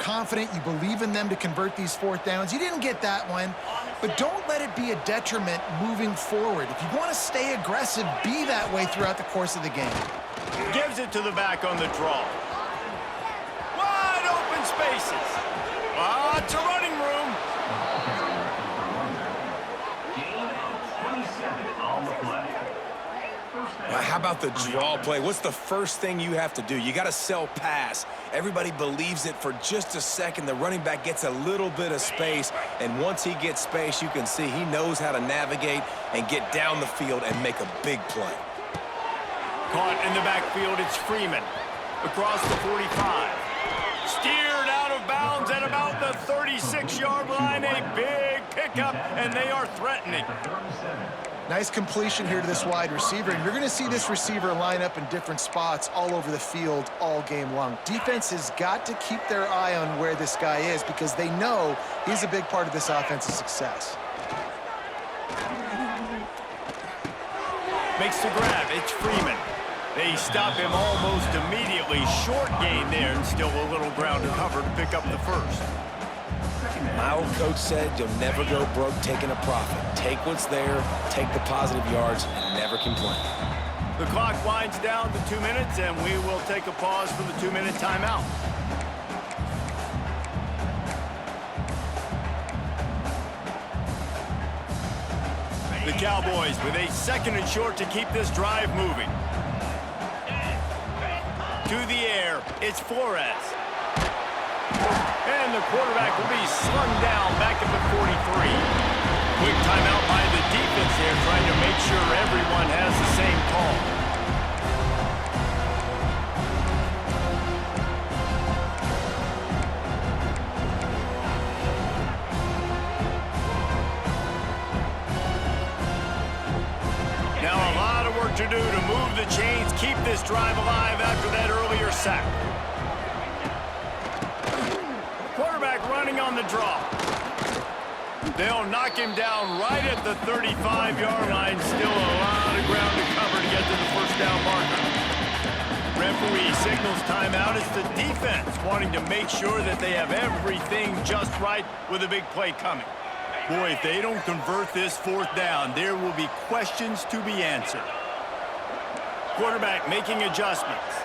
confident, you believe in them to convert these fourth downs. You didn't get that one, but don't let it be a detriment moving forward. If you want to stay aggressive, be that way throughout the course of the game. Gives it to the back on the draw. Wide open spaces. Lots of running room. How about the draw play? What's the first thing you have to do? You got to sell pass. Everybody believes it for just a second. The running back gets a little bit of space, and once he gets space, you can see he knows how to navigate and get down the field and make a big play. Caught in the backfield, it's Freeman. Across the 45. Steered out of bounds at about the 36-yard line. A big pickup, and they are threatening. Nice completion here to this wide receiver, and you're going to see this receiver line up in different spots all over the field all game long. Defense has got to keep their eye on where this guy is because they know he's a big part of this offensive success. Makes the grab, it's Freeman. They stop him almost immediately. Short gain there, and still a little ground to cover to pick up the first. My old coach said you'll never go broke taking a profit. Take what's there, take the positive yards, and never complain. The clock winds down to 2 minutes, and we will take a pause for the 2-minute timeout. The Cowboys with a 2nd and short to keep this drive moving. To the air, it's Flores. And the quarterback will be slung down back at the 43. Quick timeout by the defense there, trying to make sure everyone has the same call. Now a lot of work to do to move the chains, keep this drive alive after that earlier sack. Running on the draw. They'll knock him down right at the 35-yard line. Still a lot of ground to cover to get to the first down marker. Referee signals timeout. It's the defense wanting to make sure that they have everything just right with a big play coming. Boy, if they don't convert this 4th down, there will be questions to be answered. Quarterback making adjustments.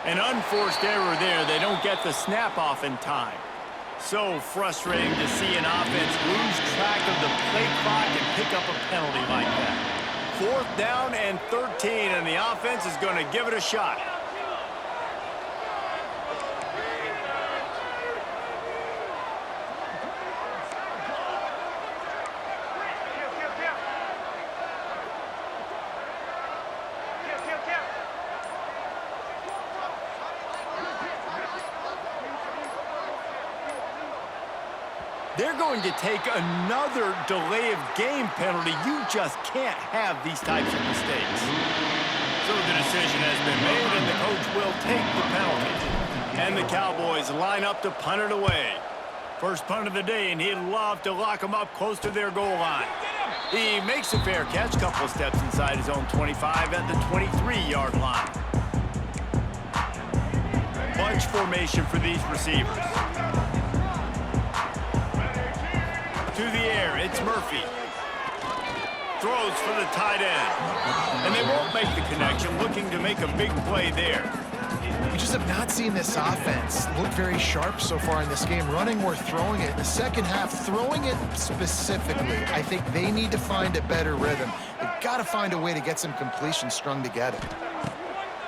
An unforced error there. They don't get the snap off in time. So frustrating to see an offense lose track of the play clock and pick up a penalty like that. 4th down and 13, and the offense is going to give it a shot. They're going to take another delay of game penalty. You just can't have these types of mistakes. So the decision has been made, and the coach will take the penalty. And the Cowboys line up to punt it away. First punt of the day, and he'd love to lock them up close to their goal line. He makes a fair catch, couple of steps inside his own 25 at the 23-yard line. Bunch formation for these receivers. To the air, it's Murphy. Throws for the tight end. And they won't make the connection, looking to make a big play there. We just have not seen this offense look very sharp so far in this game, running or throwing it. In the second half, throwing it specifically, I think they need to find a better rhythm. They've got to find a way to get some completions strung together.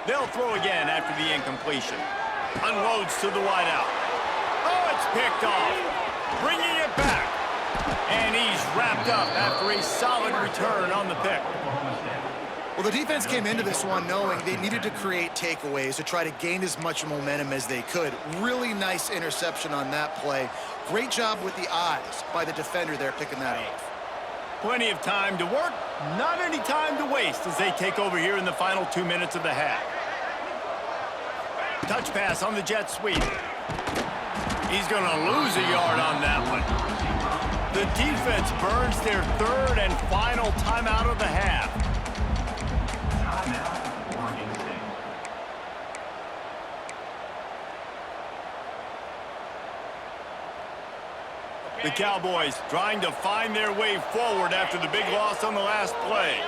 They'll throw again after the incompletion. Unloads to the wideout. Oh, it's picked off. Bringing it back. And he's wrapped up after a solid return on the pick. Well, the defense came into this one knowing they needed to create takeaways to try to gain as much momentum as they could. Really nice interception on that play. Great job with the eyes by the defender there picking that off. Plenty of time to work, not any time to waste as they take over here in the final 2 minutes of the half. Touch pass on the jet sweep. He's going to lose a yard on that one. The defense burns their third and final timeout of the half. The Cowboys trying to find their way forward after the big loss on the last play.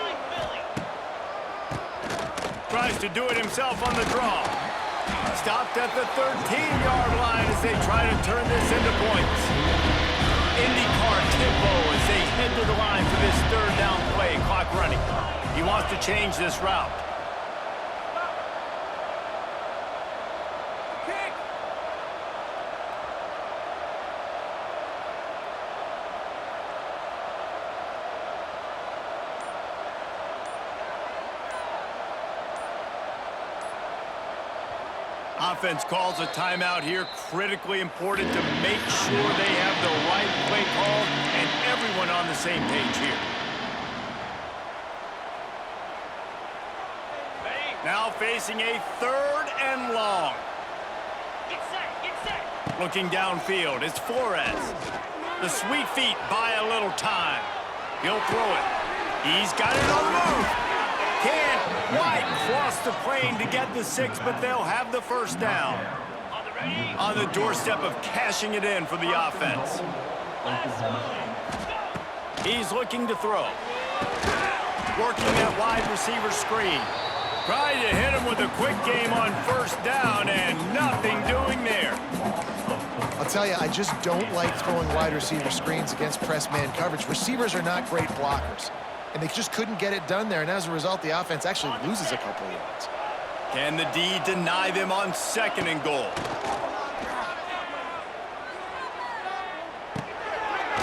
Tries to do it himself on the draw. Stopped at the 13-yard line as they try to turn this into points. IndyCar tempo as they head to the line for this third down play. Clock running. He wants to change this route. Offense calls a timeout here. Critically important to make sure they have the right play call and everyone on the same page here. Now facing a third and long. Get set. Looking downfield, it's Flores. The sweet feet buy a little time. He'll throw it. He's got it on the move. Can't quite cross the plane to get the 6, but they'll have the first down. On the doorstep of cashing it in for the offense. He's looking to throw. Working that wide receiver screen. Trying to hit him with a quick game on first down, and nothing doing there. I'll tell you, I just don't like throwing wide receiver screens against press man coverage. Receivers are not great blockers, and they just couldn't get it done there, and as a result, the offense actually loses a couple of yards. Can the D deny them on second and goal?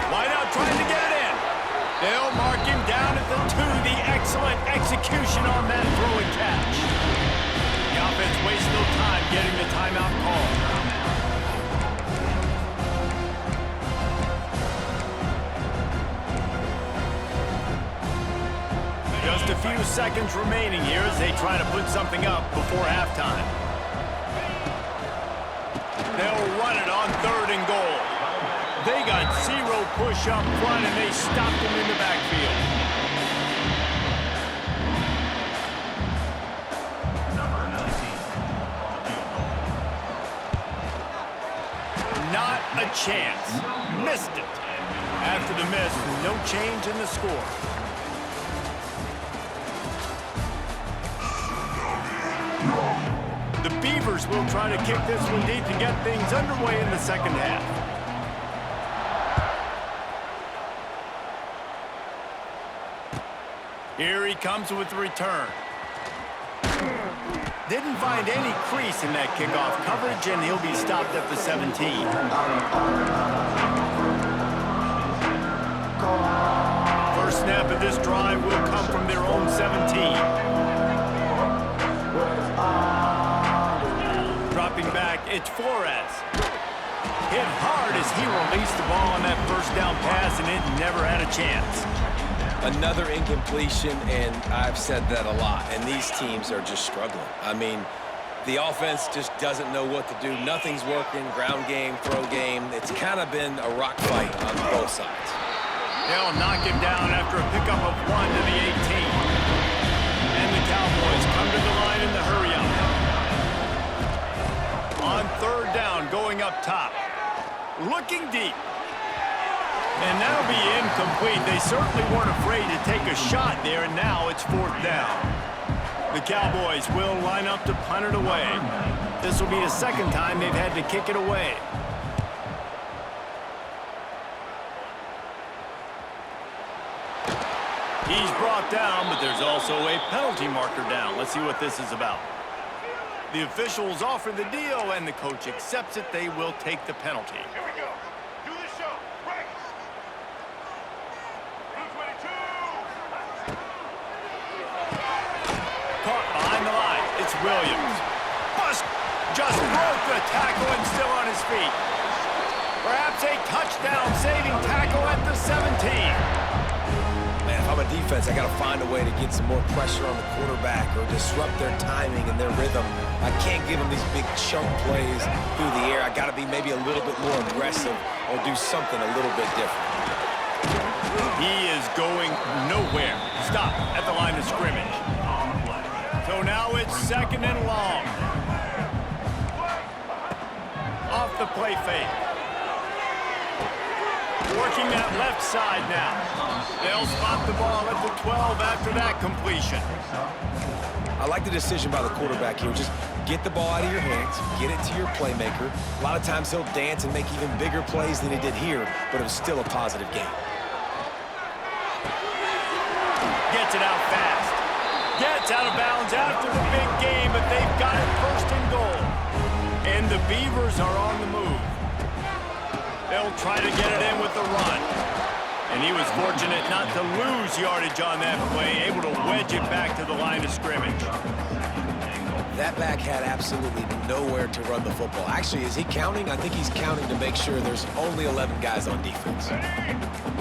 Why not trying to get it in? They'll mark him down at the 2. The excellent execution on that throw and catch. The offense wastes no time getting the timeout call. Just a few seconds remaining here as they try to put something up before halftime. They'll run it on third and goal. They got zero push up front, and they stopped him in the backfield. Not a chance. Missed it. After the miss, no change in the score. The Beavers will try to kick this one deep to get things underway in the second half. Here he comes with the return. Didn't find any crease in that kickoff coverage, and he'll be stopped at the 17. First snap of this drive will come from their own 17. Dropping back, it's Flores. Hit hard as he released the ball on that first down pass, and it never had a chance. Another incompletion, and I've said that a lot, and these teams are just struggling. I mean, the offense just doesn't know what to do. Nothing's working, ground game, throw game. It's kind of been a rock fight on both sides. They'll knock him down after a pickup of 1 to the 18. And the Cowboys come to the line in the hurry-up. On third down, going up top. Looking deep. And that'll be incomplete. They certainly weren't afraid to take a shot there, and now it's fourth down. The Cowboys will line up to punt it away. This will be the second time they've had to kick it away. He's brought down, but there's also a penalty marker down. Let's see what this is about. The officials offer the deal, and the coach accepts it. They will take the penalty. Here we go. Do the show. Right. Blue 22. Caught behind the line. It's Williams. Bust just broke the tackle and still on his feet. Perhaps a touchdown-saving tackle at the 17. Man, if I'm a defense, I got to find a way to get some more pressure on the quarterback or disrupt their timing and their rhythm. I can't give them these big chunk plays through the air. I got to be maybe a little bit more aggressive or do something a little bit different. He is going nowhere. Stop at the line of scrimmage. So now it's 2nd and long. Off the play fake. Working that left side now. They'll spot the ball at the 12 after that completion. I like the decision by the quarterback here. Just get the ball out of your hands, get it to your playmaker. A lot of times he'll dance and make even bigger plays than he did here, but it was still a positive game. Gets it out fast. Gets out of bounds after the big game, but they've got it 1st and goal. And the Beavers are on the move. They'll try to get it in with the run. And he was fortunate not to lose yardage on that play, able to wedge it back to the line of scrimmage. That back had absolutely nowhere to run the football. Actually, is he counting? I think he's counting to make sure there's only 11 guys on defense.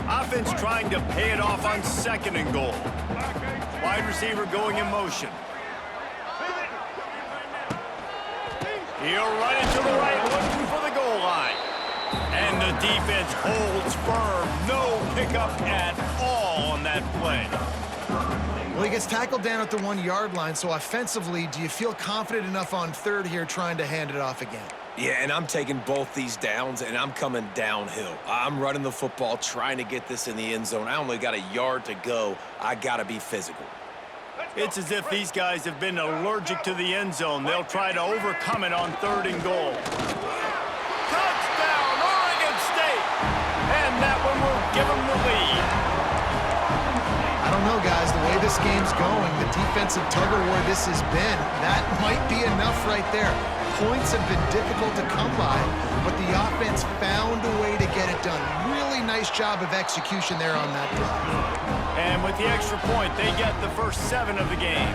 Offense trying to pay it off on 2nd and goal. Wide receiver going in motion. He'll run it to the right, looking for the goal line. And the defense holds firm. No pickup at all on that play. Well, he gets tackled down at the 1-yard line, so offensively, do you feel confident enough on 3rd here trying to hand it off again? Yeah, and I'm taking both these downs, and I'm coming downhill. I'm running the football, trying to get this in the end zone. I only got a yard to go. I got to be physical. It's as if these guys have been allergic to the end zone. They'll try to overcome it on 3rd and goal. Touchdown, Oregon State! And that one will give them the lead. I don't know, guys. The way this game's going, the defensive tug-of-war this has been, that might be enough right there. Points have been difficult to come by, but the offense found a way to get it done. Really nice job of execution there on that drive. And with the extra point, they get the first 7 of the game.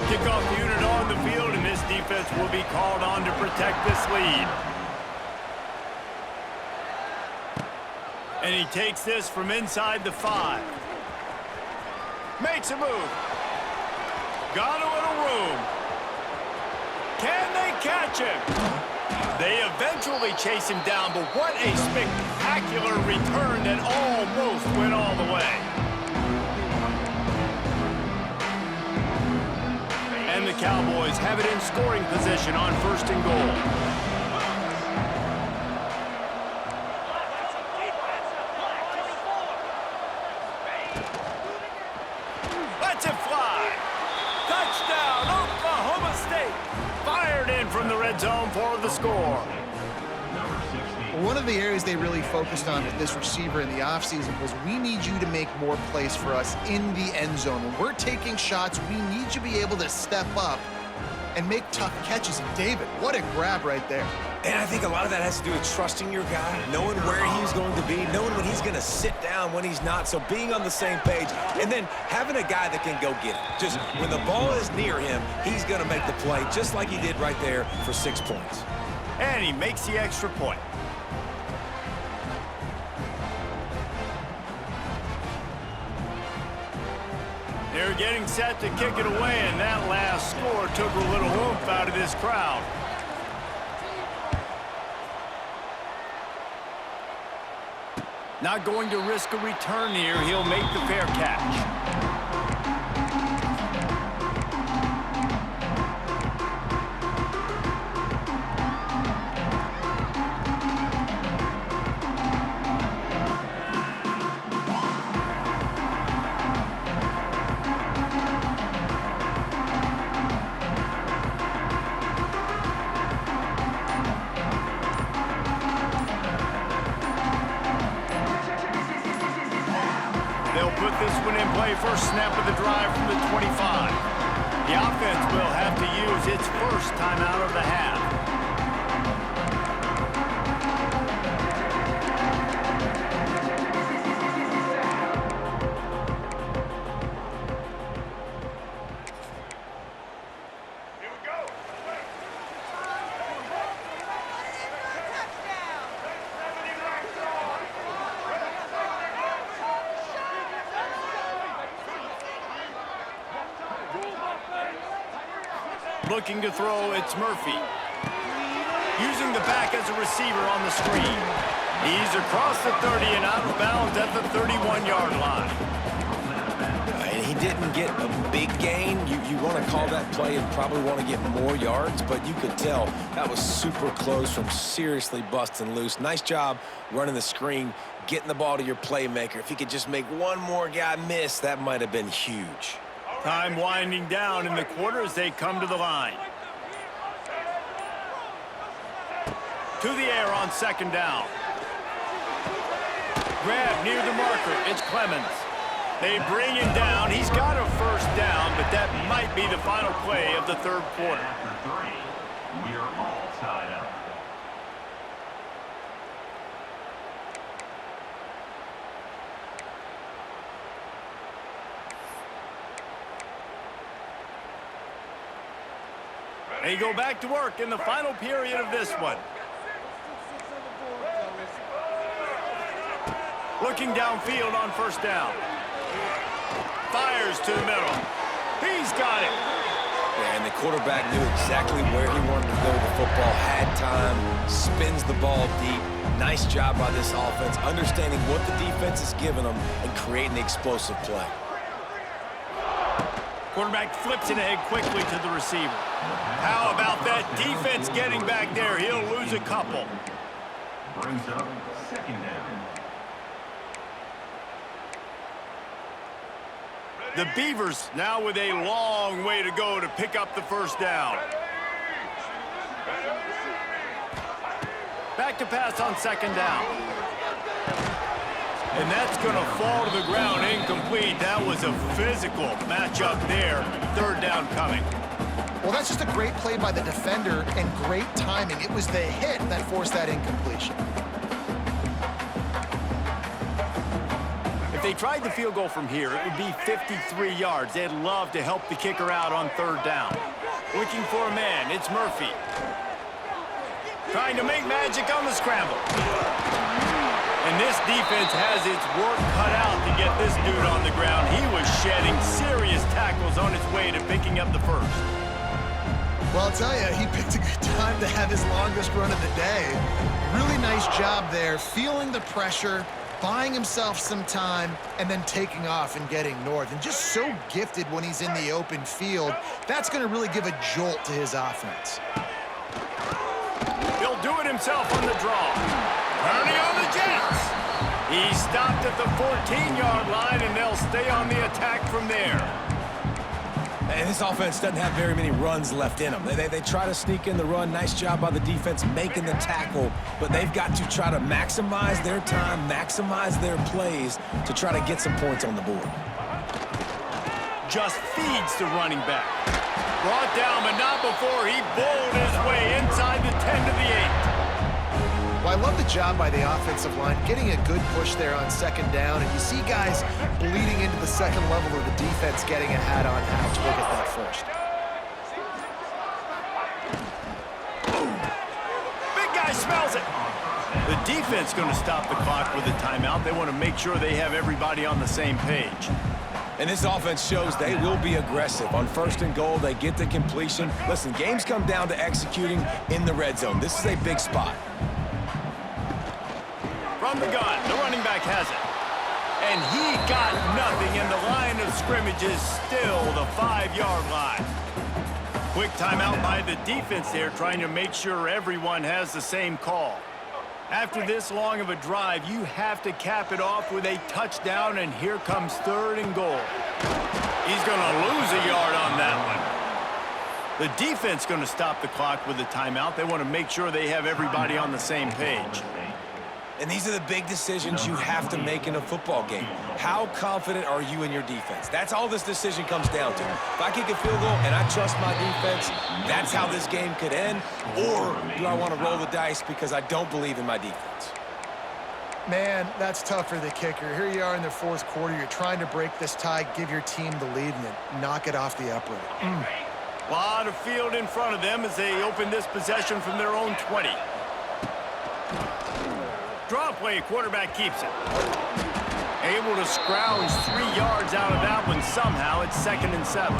Kickoff unit on the field, and this defense will be called on to protect this lead. And he takes this from inside the 5. Makes a move. Got a little room. Can they catch him? They eventually chase him down, but what a spectacular return that almost went all the way. And the Cowboys have it in scoring position on 1st and goal. Lets it fly. Touchdown, Oklahoma State. Fired in from the red zone for the score. One of the areas they really focused on with this receiver in the offseason was we need you to make more plays for us in the end zone. When we're taking shots, we need you to be able to step up and make tough catches. And David, what a grab right there. And I think a lot of that has to do with trusting your guy, knowing where he's going to be, knowing when he's going to sit down, when he's not. So being on the same page, and then having a guy that can go get it. Just when the ball is near him, he's going to make the play, just like he did right there for 6 points. And he makes the extra point. They're getting set to kick it away, and that last score took a little oomph out of this crowd. Not going to risk a return here. He'll make the fair catch. They'll put this one in play, first snap of the drive from the 25. The offense will have to use its first timeout of the half. Here we go. Looking to throw, it's Murphy. Using the back as a receiver on the screen. He's across the 30 and out of bounds at the 31-yard line. And he didn't get a big gain. You want to call that play and probably want to get more yards, but you could tell that was super close from seriously busting loose. Nice job running the screen, getting the ball to your playmaker. If he could just make one more guy miss, that might have been huge. Time winding down in the quarter as they come to the line. To the air on second down. Grab near the marker. It's Clemens. They bring him down. He's got a first down, but that might be the final play of the third quarter. After 3, we are all tied up. They go back to work in the final period of this one. Looking downfield on first down. Fires to the middle. He's got it. And the quarterback knew exactly where he wanted to go with the football, had time, spins the ball deep. Nice job by this offense, understanding what the defense is giving them and creating the explosive play. Quarterback flips it ahead quickly to the receiver. How about that defense getting back there? He'll lose a couple. Brings up second down. The Beavers now with a long way to go to pick up the first down. Back to pass on second down. And that's going to fall to the ground incomplete. That was a physical matchup there. Third down coming. Well, that's just a great play by the defender and great timing. It was the hit that forced that incompletion. If they tried the field goal from here, it would be 53 yards. They'd love to help the kicker out on third down. Looking for a man, it's Murphy. Trying to make magic on the scramble. And this defense has its work cut out to get this dude on the ground. He was shedding serious tackles on his way to picking up the first. Well, I'll tell you, he picked a good time to have his longest run of the day. Really nice job there, feeling the pressure, buying himself some time, and then taking off and getting north. And just so gifted when he's in the open field. That's going to really give a jolt to his offense. He'll do it himself on the draw. Turning on the Jets. He stopped at the 14-yard line, and they'll stay on the attack from there. And this offense doesn't have very many runs left in them. They try to sneak in the run. Nice job by the defense making the tackle, but they've got to try to maximize their time, maximize their plays to try to get some points on the board. Just feeds the running back. Brought down, but not before he bowled his way inside the 10 to the 8. Well, I love the job by the offensive line, getting a good push there on second down, and you see guys bleeding into the second level of the defense getting a hat-on-hat to go get that first. Big guy smells it. The defense going to stop the clock with a timeout. They want to make sure they have everybody on the same page. And this offense shows they will be aggressive. On first and goal, they get the completion. Listen, games come down to executing in the red zone. This is a big spot. From the gun, the running back has it. And he got nothing, and the line of scrimmage is still the 5-yard line. Quick timeout by the defense there, trying to make sure everyone has the same call. After this long of a drive, you have to cap it off with a touchdown, and here comes third and goal. He's going to lose a yard on that one. The defense going to stop the clock with a timeout. They want to make sure they have everybody on the same page. And these are the big decisions you have to make in a football game. How confident are you in your defense? That's all this decision comes down to. If I kick a field goal and I trust my defense, that's how this game could end. Or do I want to roll the dice because I don't believe in my defense? Man, that's tough for the kicker. Here you are in the fourth quarter. You're trying to break this tie, give your team the lead, and then knock it off the upright. A lot of field in front of them as they open this possession from their own 20. Draw play, quarterback keeps it. Able to scrounge 3 yards out of that one somehow. It's 2nd and 7.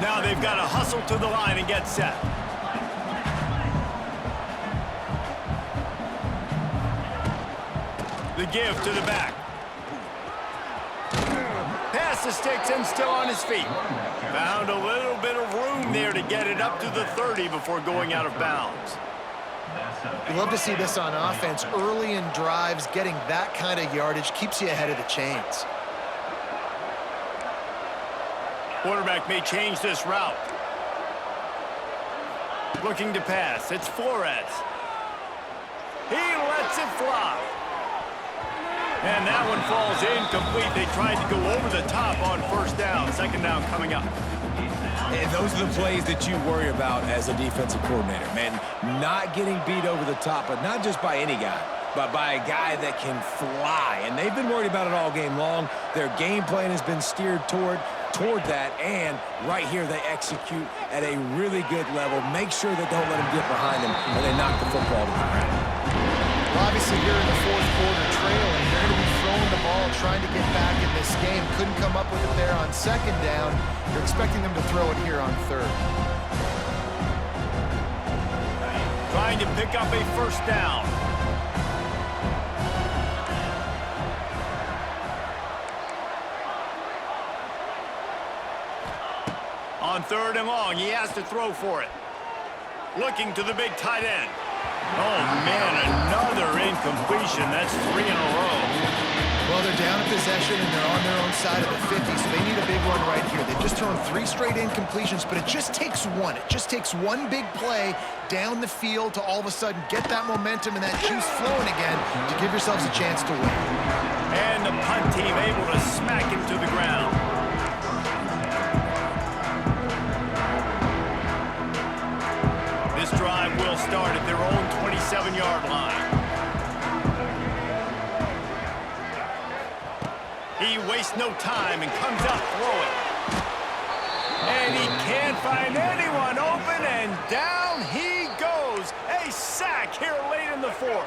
Now they've got to hustle to the line and get set. The give to the back. Pass the sticks and still on his feet. Found a little bit of room there to get it up to the 30 before going out of bounds. You love to see this on offense. Early in drives, getting that kind of yardage keeps you ahead of the chains. Quarterback may change this route. Looking to pass. It's Flores. He lets it fly. And that one falls incomplete. They tried to go over the top on first down. Second down coming up. And those are the plays that you worry about as a defensive coordinator, man. Not getting beat over the top, but not just by any guy, but by a guy that can fly. And they've been worried about it all game long. Their game plan has been steered toward that, and right here they execute at a really good level. Make sure they don't let them get behind them or they knock the football to the ground. Well, obviously here in the fourth quarter trailing, they're going to be throwing the ball, trying to get back in this game. Couldn't come up with it there on second down. You're expecting them to throw it here on third. Trying to pick up a first down. On third and long, he has to throw for it. Looking to the big tight end. Oh, man, another incompletion. That's 3 in a row. Well, they're down a possession, and they're on their own side of the 50, so they need a big one right here. They've just thrown 3 straight incompletions, but it just takes one. It just takes one big play down the field to all of a sudden get that momentum and that juice flowing again to give yourselves a chance to win. And the punt team able to smack him to the ground. This drive will start at their own 27-yard line. He wastes no time and comes out throwing. And he can't find anyone open, and down he goes. A sack here late in the fourth.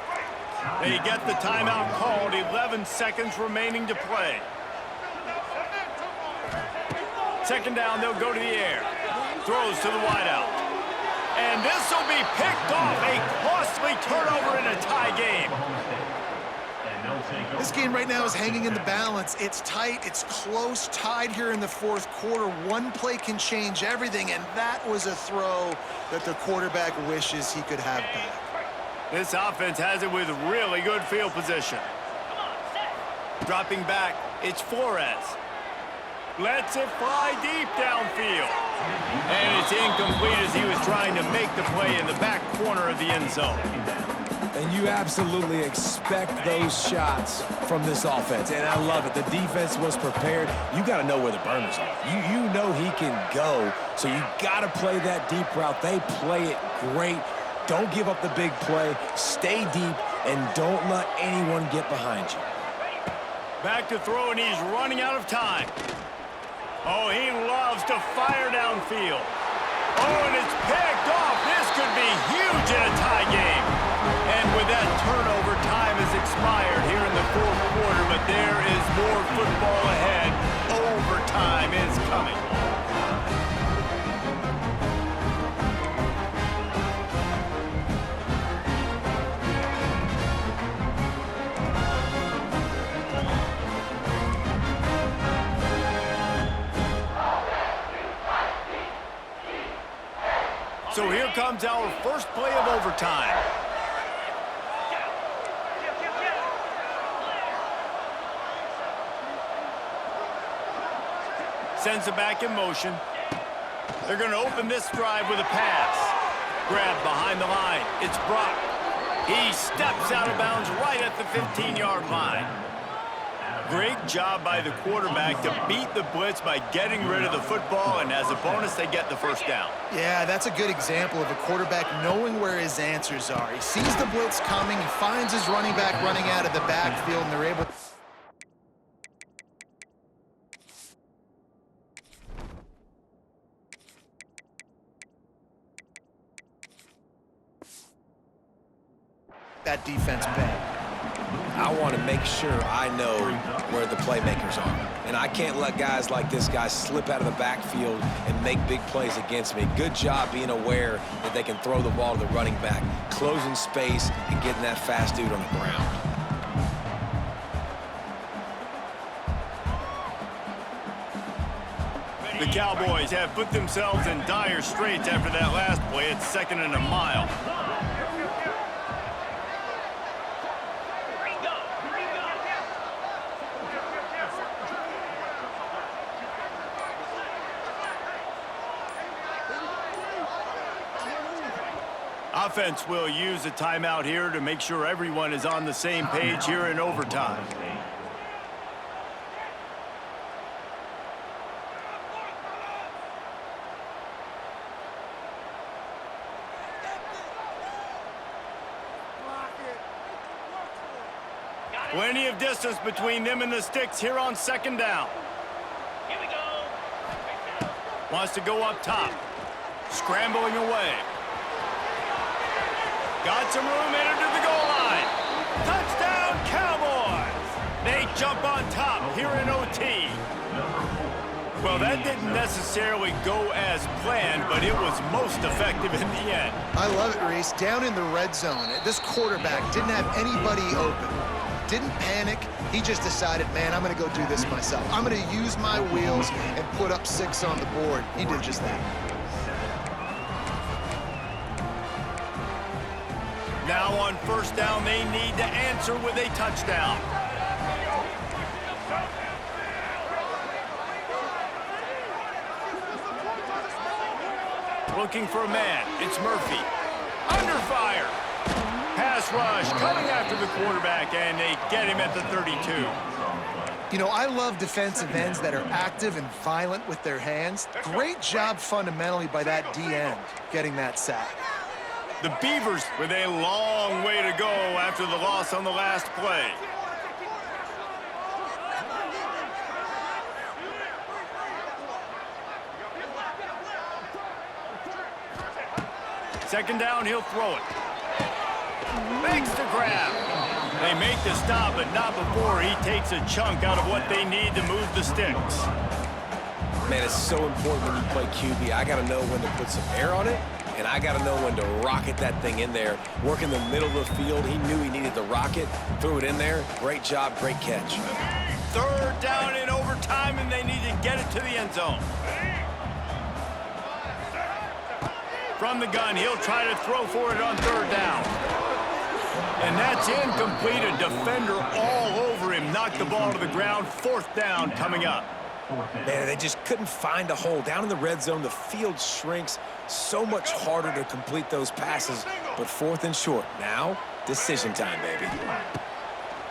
They get the timeout called, 11 seconds remaining to play. Second down, they'll go to the air. Throws to the wideout. And this will be picked off. A costly turnover in a tie game. This game right now is hanging in the balance. It's tight, it's close, tied here in the fourth quarter. One play can change everything, and that was a throw that the quarterback wishes he could have back. This offense has it with really good field position. Dropping back, it's Flores. Lets it fly deep downfield. And it's incomplete as he was trying to make the play in the back corner of the end zone. And you absolutely expect those shots from this offense, and I love it. The defense was prepared. You got to know where the burners are. You know he can go, so you got to play that deep route. They play it great. Don't give up the big play. Stay deep, and don't let anyone get behind you. Back to throw, and he's running out of time. Oh, he loves to fire downfield. Oh, and it's picked off. This could be huge in a tie game. And with that turnover, time has expired here in the fourth quarter, but there is more football ahead. Overtime is coming. So here comes our first play of overtime. Sends it back in motion. They're going to open this drive with a pass. Grab behind the line. It's Brock. He steps out of bounds right at the 15-yard line. Great job by the quarterback to beat the blitz by getting rid of the football, and as a bonus, they get the first down. Yeah, that's a good example of a quarterback knowing where his answers are. He sees the blitz coming, he finds his running back running out of the backfield, and they're able to... that defense bang. I want to make sure I know where the playmakers are. And I can't let guys like this guy slip out of the backfield and make big plays against me. Good job being aware that they can throw the ball to the running back, closing space and getting that fast dude on the ground. The Cowboys have put themselves in dire straits after that last play at 2nd and a mile. Offense will use a timeout here to make sure everyone is on the same page here in overtime. Plenty of distance between them and the sticks here on 2nd down. Here we go. Wants to go up top. Scrambling away. Got some room in to the goal line. Touchdown, Cowboys! They jump on top here in OT. Well, that didn't necessarily go as planned, but it was most effective in the end. I love it, Reese. Down in the red zone, this quarterback didn't have anybody open. Didn't panic. He just decided, man, I'm going to go do this myself. I'm going to use my wheels and put up 6 on the board. He did just that. Now on 1st down, they need to answer with a touchdown. Looking for a man. It's Murphy. Under fire. Pass rush coming after the quarterback, and they get him at the 32. You know, I love defensive ends that are active and violent with their hands. Great job fundamentally by that D-end getting that sack. The Beavers with a long way to go after the loss on the last play. Second down, he'll throw it. Makes the grab. They make the stop, but not before he takes a chunk out of what they need to move the sticks. Man, it's so important when you play QB. I got to know when to put some air on it, and I got to know when to rocket that thing in there. Work in the middle of the field. He knew he needed the rocket, threw it in there. Great job, great catch. 3rd down in overtime, and they need to get it to the end zone. From the gun, he'll try to throw for it on 3rd down. And that's incomplete. A defender all over him. Knocked the ball to the ground. 4th down coming up. Man, they just couldn't find a hole. Down in the red zone, the field shrinks. So much harder to complete those passes. But 4th and short. Now, decision time, baby.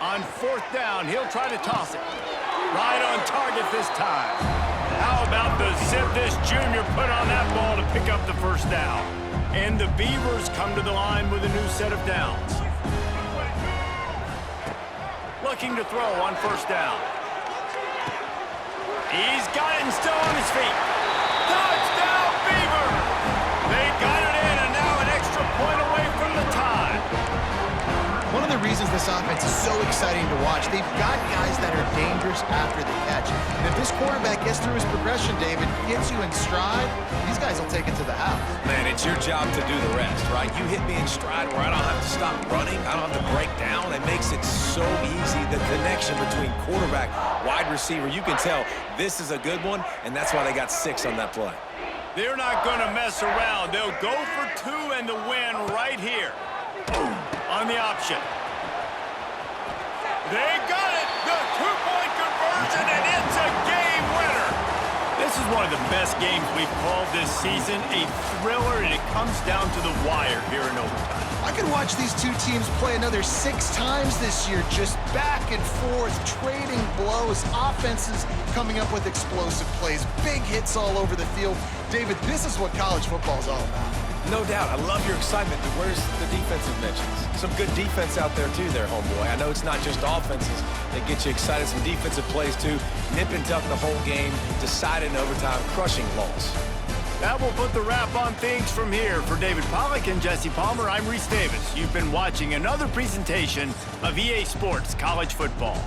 On 4th down, he'll try to toss it. Right on target this time. How about the zip this junior put on that ball to pick up the 1st down? And the Beavers come to the line with a new set of downs. Looking to throw on 1st down. He's got it and still on his feet. Touchdown, Beaver! They got it in, and now an extra point away from the tie. One of the reasons this offense is so exciting to watch, they've got guys that are dangerous after the catch. And if this quarterback gets through his progression, David, gets you in stride, these guys will take it to the house. Man, it's your job to do the rest, right? You hit me in stride where I don't have to stop running. I don't have to break down. It makes it so easy. The connection between quarterback, wide receiver, you can tell this is a good one, and that's why they got 6 on that play. They're not going to mess around. They'll go for 2 and the win right here. On the option. They got it! The 2-point conversion, and it's a game winner! This is one of the best games we've called this season. A thriller, and it comes down to the wire here in overtime. I could watch these two teams play another 6 times this year, just back and forth, trading blows, offenses coming up with explosive plays, big hits all over the field. David, this is what college football is all about. No doubt. I love your excitement, but where's the defensive mentions? Some good defense out there, too, there, homeboy. I know it's not just offenses that get you excited. Some defensive plays, too. Nip and tuck the whole game, decided in overtime, crushing loss. That will put the wrap on things from here. For David Pollack and Jesse Palmer, I'm Reese Davis. You've been watching another presentation of EA Sports College Football.